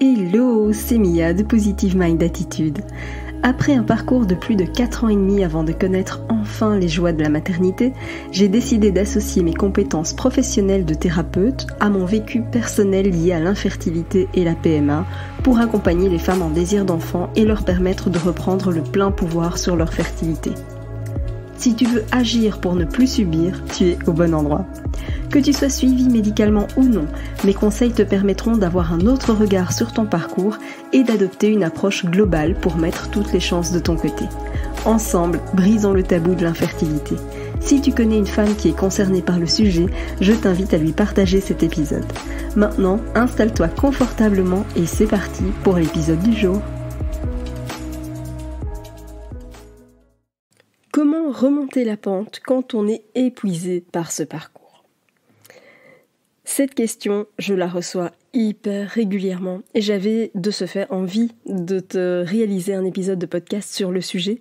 Hello, c'est Mia de Positive Mind Attitude. Après un parcours de plus de 4 ans et demi avant de connaître enfin les joies de la maternité, j'ai décidé d'associer mes compétences professionnelles de thérapeute à mon vécu personnel lié à l'infertilité et la PMA pour accompagner les femmes en désir d'enfant et leur permettre de reprendre le plein pouvoir sur leur fertilité. Si tu veux agir pour ne plus subir, tu es au bon endroit. Que tu sois suivi médicalement ou non, mes conseils te permettront d'avoir un autre regard sur ton parcours et d'adopter une approche globale pour mettre toutes les chances de ton côté. Ensemble, brisons le tabou de l'infertilité. Si tu connais une femme qui est concernée par le sujet, je t'invite à lui partager cet épisode. Maintenant, installe-toi confortablement et c'est parti pour l'épisode du jour. Comment remonter la pente quand on est épuisé par ce parcours ? Cette question, je la reçois hyper régulièrement et j'avais de ce fait envie de te réaliser un épisode de podcast sur le sujet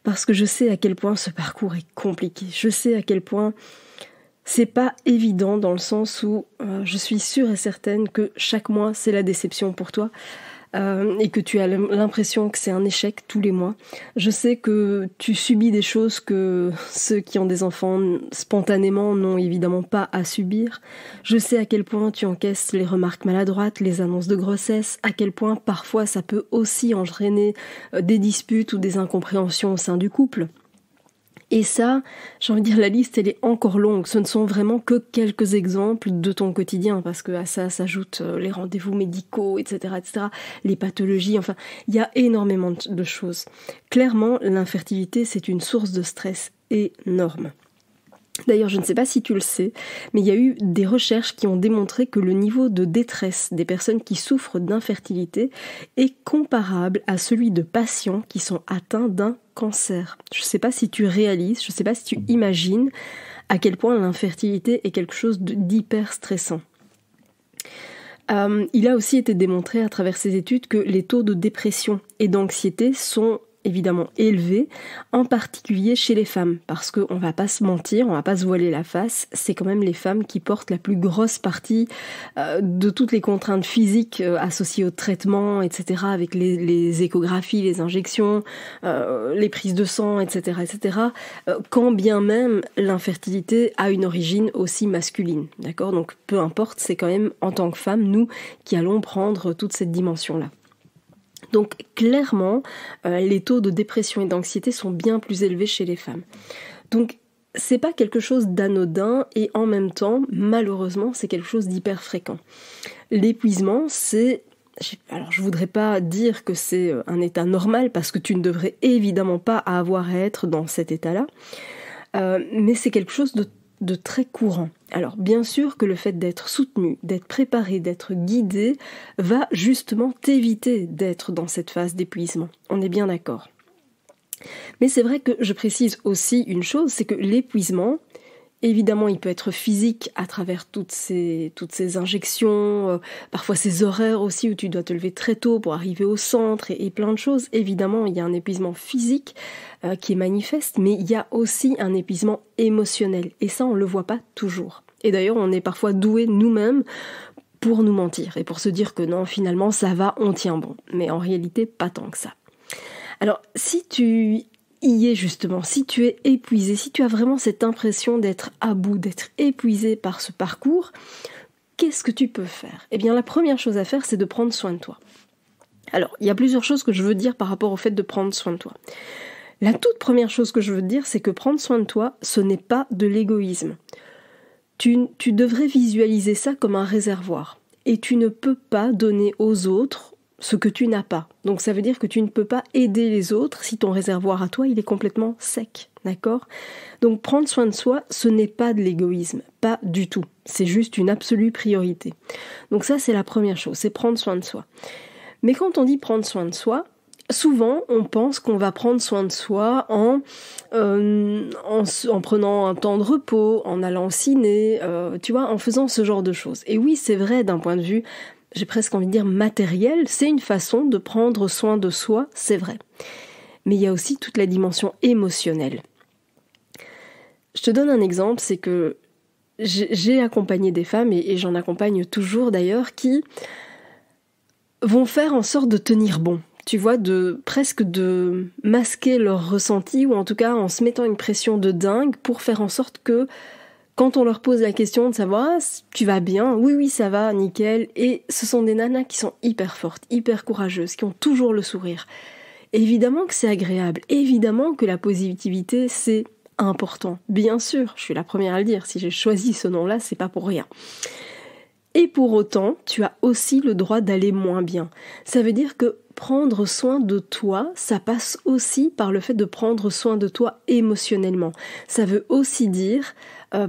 parce que je sais à quel point ce parcours est compliqué. Je sais à quel point c'est pas évident dans le sens où je suis sûre et certaine que chaque mois c'est la déception pour toi. Et que tu as l'impression que c'est un échec tous les mois. Je sais que tu subis des choses que ceux qui ont des enfants spontanément n'ont évidemment pas à subir. Je sais à quel point tu encaisses les remarques maladroites, les annonces de grossesse, à quel point parfois ça peut aussi entraîner des disputes ou des incompréhensions au sein du couple. Et ça, j'ai envie de dire, la liste, elle est encore longue. Ce ne sont vraiment que quelques exemples de ton quotidien, parce que à ça s'ajoutent les rendez-vous médicaux, etc., les pathologies, enfin, il y a énormément de choses. Clairement, l'infertilité, c'est une source de stress énorme. D'ailleurs, je ne sais pas si tu le sais, mais il y a eu des recherches qui ont démontré que le niveau de détresse des personnes qui souffrent d'infertilité est comparable à celui de patients qui sont atteints d'un cancer. Je ne sais pas si tu réalises, je ne sais pas si tu imagines à quel point l'infertilité est quelque chose d'hyper stressant. Il a aussi été démontré à travers ces études que les taux de dépression et d'anxiété sont évidemment élevé, en particulier chez les femmes, parce qu'on va pas se mentir, on va pas se voiler la face, c'est quand même les femmes qui portent la plus grosse partie de toutes les contraintes physiques associées au traitement, etc., avec les échographies, les injections, les prises de sang, etc., quand bien même l'infertilité a une origine aussi masculine, d'accord ? Donc peu importe, c'est quand même en tant que femme, nous, qui allons prendre toute cette dimension-là. Donc clairement, les taux de dépression et d'anxiété sont bien plus élevés chez les femmes. Donc c'est pas quelque chose d'anodin et en même temps, malheureusement, c'est quelque chose d'hyper fréquent. L'épuisement, alors je voudrais pas dire que c'est un état normal parce que tu ne devrais évidemment pas avoir à être dans cet état-là, mais c'est quelque chose de très courant. Alors bien sûr que le fait d'être soutenu, d'être préparé, d'être guidé va justement t'éviter d'être dans cette phase d'épuisement. On est bien d'accord. Mais c'est vrai que je précise aussi une chose, c'est que l'épuisement, évidemment, il peut être physique à travers toutes ces injections, parfois ces horaires aussi où tu dois te lever très tôt pour arriver au centre et plein de choses. Évidemment, il y a un épuisement physique qui est manifeste, mais il y a aussi un épuisement émotionnel. Et ça, on ne le voit pas toujours. Et d'ailleurs, on est parfois doués nous-mêmes pour nous mentir et pour se dire que non, finalement, ça va, on tient bon. Mais en réalité, pas tant que ça. Alors, si tu y es justement, si tu es épuisé, si tu as vraiment cette impression d'être à bout, d'être épuisé par ce parcours, qu'est-ce que tu peux faire ? Eh bien, la première chose à faire, c'est de prendre soin de toi. Alors, il y a plusieurs choses que je veux dire par rapport au fait de prendre soin de toi. La toute première chose que je veux dire, c'est que prendre soin de toi, ce n'est pas de l'égoïsme. Tu devrais visualiser ça comme un réservoir. Et tu ne peux pas donner aux autres ce que tu n'as pas. Donc ça veut dire que tu ne peux pas aider les autres si ton réservoir à toi, il est complètement sec. D'accord ? Donc prendre soin de soi, ce n'est pas de l'égoïsme. Pas du tout. C'est juste une absolue priorité. Donc ça, c'est la première chose, c'est prendre soin de soi. Mais quand on dit prendre soin de soi, souvent, on pense qu'on va prendre soin de soi en prenant un temps de repos, en allant au ciné, en faisant ce genre de choses. Et oui, c'est vrai d'un point de vue, j'ai presque envie de dire matériel, c'est une façon de prendre soin de soi, c'est vrai. Mais il y a aussi toute la dimension émotionnelle. Je te donne un exemple, c'est que j'ai accompagné des femmes, et j'en accompagne toujours d'ailleurs, qui vont faire en sorte de tenir bon. Tu vois, presque de masquer leur ressenti, ou en tout cas en se mettant une pression de dingue pour faire en sorte que quand on leur pose la question de savoir tu vas bien, oui ça va, nickel, et ce sont des nanas qui sont hyper fortes, hyper courageuses, qui ont toujours le sourire. Évidemment que c'est agréable, évidemment que la positivité c'est important. Bien sûr, je suis la première à le dire, si j'ai choisi ce nom-là, c'est pas pour rien. Et pour autant, tu as aussi le droit d'aller moins bien. Ça veut dire que prendre soin de toi, ça passe aussi par le fait de prendre soin de toi émotionnellement. Ça veut aussi dire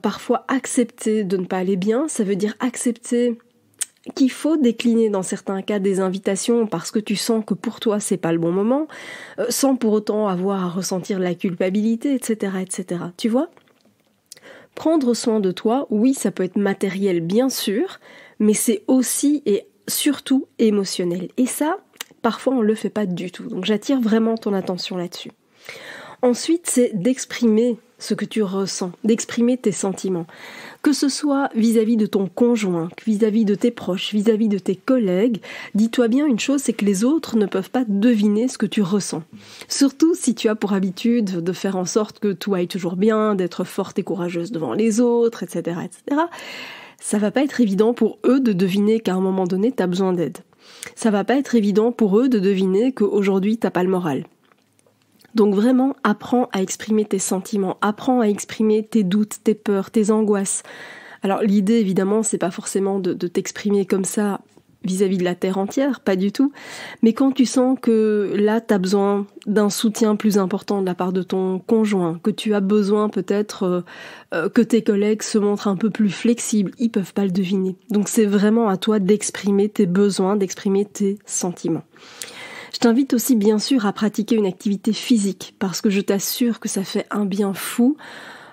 parfois accepter de ne pas aller bien, ça veut dire accepter qu'il faut décliner dans certains cas des invitations parce que tu sens que pour toi c'est pas le bon moment, sans pour autant avoir à ressentir la culpabilité, etc., etc. Tu vois ? Prendre soin de toi, oui, ça peut être matériel bien sûr, mais c'est aussi et surtout émotionnel. Et ça, parfois on ne le fait pas du tout. Donc j'attire vraiment ton attention là-dessus. Ensuite, c'est d'exprimer ce que tu ressens, d'exprimer tes sentiments. Que ce soit vis-à-vis de ton conjoint, vis-à-vis de tes proches, vis-à-vis de tes collègues, dis-toi bien une chose, c'est que les autres ne peuvent pas deviner ce que tu ressens. Surtout si tu as pour habitude de faire en sorte que tout aille toujours bien, d'être forte et courageuse devant les autres, etc., etc. Ça va pas être évident pour eux de deviner qu'à un moment donné, tu as besoin d'aide. Ça va pas être évident pour eux de deviner qu'aujourd'hui, t'as pas le moral. Donc vraiment, apprends à exprimer tes sentiments, apprends à exprimer tes doutes, tes peurs, tes angoisses. Alors l'idée, évidemment, c'est pas forcément de t'exprimer comme ça vis-à-vis de la terre entière, pas du tout. Mais quand tu sens que là, t'as besoin d'un soutien plus important de la part de ton conjoint, que tu as besoin peut-être que tes collègues se montrent un peu plus flexibles, ils peuvent pas le deviner. Donc c'est vraiment à toi d'exprimer tes besoins, d'exprimer tes sentiments. Je t'invite aussi bien sûr à pratiquer une activité physique parce que je t'assure que ça fait un bien fou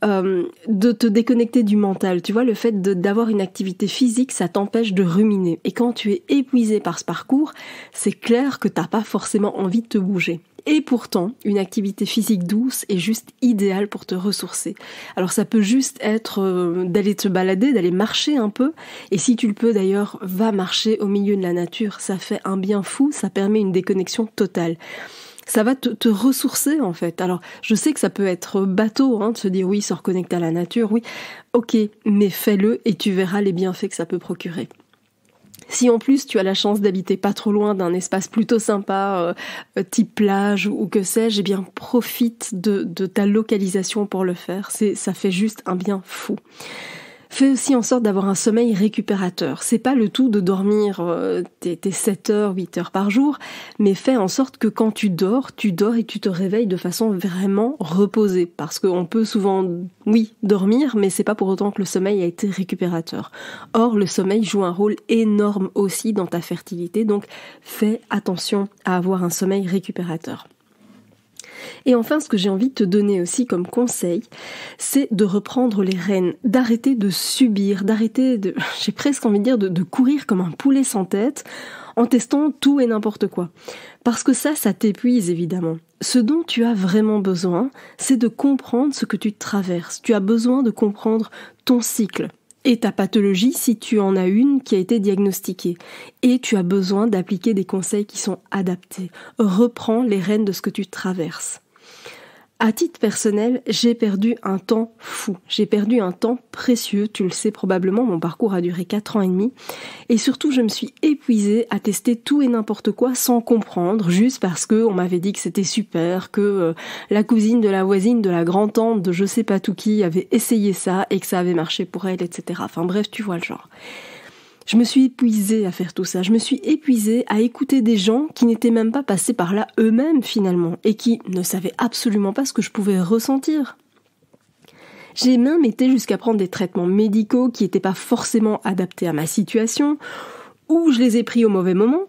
de te déconnecter du mental. Tu vois, le fait d'avoir une activité physique, ça t'empêche de ruminer. Et quand tu es épuisé par ce parcours, c'est clair que t'as pas forcément envie de te bouger. Et pourtant, une activité physique douce est juste idéale pour te ressourcer. Alors ça peut juste être d'aller te balader, d'aller marcher un peu. Et si tu le peux d'ailleurs, va marcher au milieu de la nature. Ça fait un bien fou, ça permet une déconnexion totale. Ça va te ressourcer en fait. Alors je sais que ça peut être bateau de se dire oui, se reconnecter à la nature, oui. Ok, mais fais-le et tu verras les bienfaits que ça peut procurer. Si en plus tu as la chance d'habiter pas trop loin d'un espace plutôt sympa, type plage ou que sais-je, eh bien profite de ta localisation pour le faire. Ça fait juste un bien fou. Fais aussi en sorte d'avoir un sommeil récupérateur. C'est pas le tout de dormir tes 7 heures, 8 heures par jour, mais fais en sorte que quand tu dors et tu te réveilles de façon vraiment reposée. Parce qu'on peut souvent, oui, dormir, mais c'est pas pour autant que le sommeil a été récupérateur. Or, le sommeil joue un rôle énorme aussi dans ta fertilité, donc fais attention à avoir un sommeil récupérateur. Et enfin, ce que j'ai envie de te donner aussi comme conseil, c'est de reprendre les rênes, d'arrêter de subir, j'ai presque envie de dire, de courir comme un poulet sans tête, en testant tout et n'importe quoi. Parce que ça t'épuise évidemment. Ce dont tu as vraiment besoin, c'est de comprendre ce que tu traverses. Tu as besoin de comprendre ton cycle. Et ta pathologie si tu en as une qui a été diagnostiquée. Et tu as besoin d'appliquer des conseils qui sont adaptés. Reprends les rênes de ce que tu traverses. À titre personnel, j'ai perdu un temps fou. J'ai perdu un temps précieux, tu le sais probablement, mon parcours a duré 4 ans et demi. Et surtout, je me suis épuisée à tester tout et n'importe quoi sans comprendre, juste parce que on m'avait dit que c'était super, que la cousine de la voisine, de la grand-tante, de je sais pas tout qui avait essayé ça et que ça avait marché pour elle, etc. Enfin bref, tu vois le genre. Je me suis épuisée à faire tout ça. Je me suis épuisée à écouter des gens qui n'étaient même pas passés par là eux-mêmes finalement et qui ne savaient absolument pas ce que je pouvais ressentir. J'ai même été jusqu'à prendre des traitements médicaux qui n'étaient pas forcément adaptés à ma situation ou je les ai pris au mauvais moment.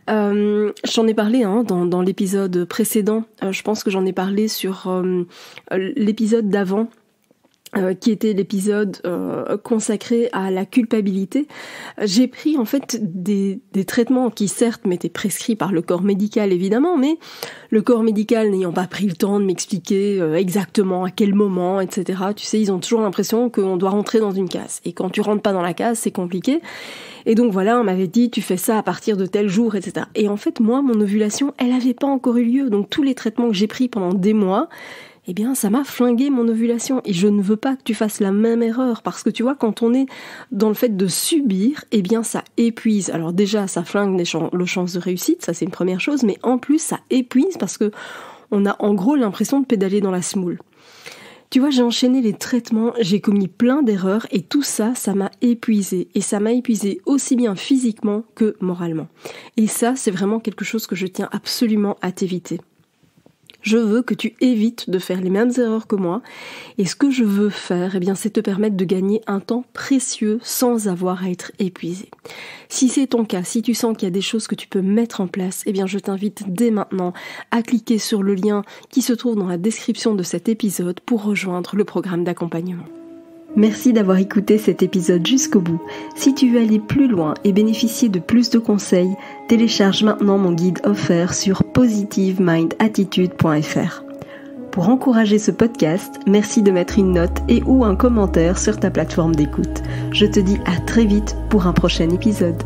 J'en ai parlé dans l'épisode précédent. Je pense que j'en ai parlé sur l'épisode d'avant. qui était l'épisode consacré à la culpabilité, j'ai pris en fait des traitements qui certes m'étaient prescrits par le corps médical évidemment, mais le corps médical n'ayant pas pris le temps de m'expliquer exactement à quel moment, etc. Tu sais, ils ont toujours l'impression qu'on doit rentrer dans une case. Et quand tu rentres pas dans la case, c'est compliqué. Et donc voilà, on m'avait dit, tu fais ça à partir de tel jour, etc. Et en fait, moi, mon ovulation, elle avait pas encore eu lieu. Donc tous les traitements que j'ai pris pendant des mois, eh bien, ça m'a flingué mon ovulation. Et je ne veux pas que tu fasses la même erreur. Parce que tu vois, quand on est dans le fait de subir, eh bien, ça épuise. Alors déjà, ça flingue les chances de réussite. Ça, c'est une première chose. Mais en plus, ça épuise parce que on a en gros l'impression de pédaler dans la semoule. Tu vois, j'ai enchaîné les traitements, j'ai commis plein d'erreurs et tout ça, ça m'a épuisée. Et ça m'a épuisée aussi bien physiquement que moralement. Et ça, c'est vraiment quelque chose que je tiens absolument à t'éviter. Je veux que tu évites de faire les mêmes erreurs que moi. Et ce que je veux faire, eh bien, c'est te permettre de gagner un temps précieux sans avoir à être épuisé. Si c'est ton cas, si tu sens qu'il y a des choses que tu peux mettre en place, eh bien, je t'invite dès maintenant à cliquer sur le lien qui se trouve dans la description de cet épisode pour rejoindre le programme d'accompagnement. Merci d'avoir écouté cet épisode jusqu'au bout. Si tu veux aller plus loin et bénéficier de plus de conseils, télécharge maintenant mon guide offert sur positivemindattitude.fr. Pour encourager ce podcast, merci de mettre une note et ou un commentaire sur ta plateforme d'écoute. Je te dis à très vite pour un prochain épisode.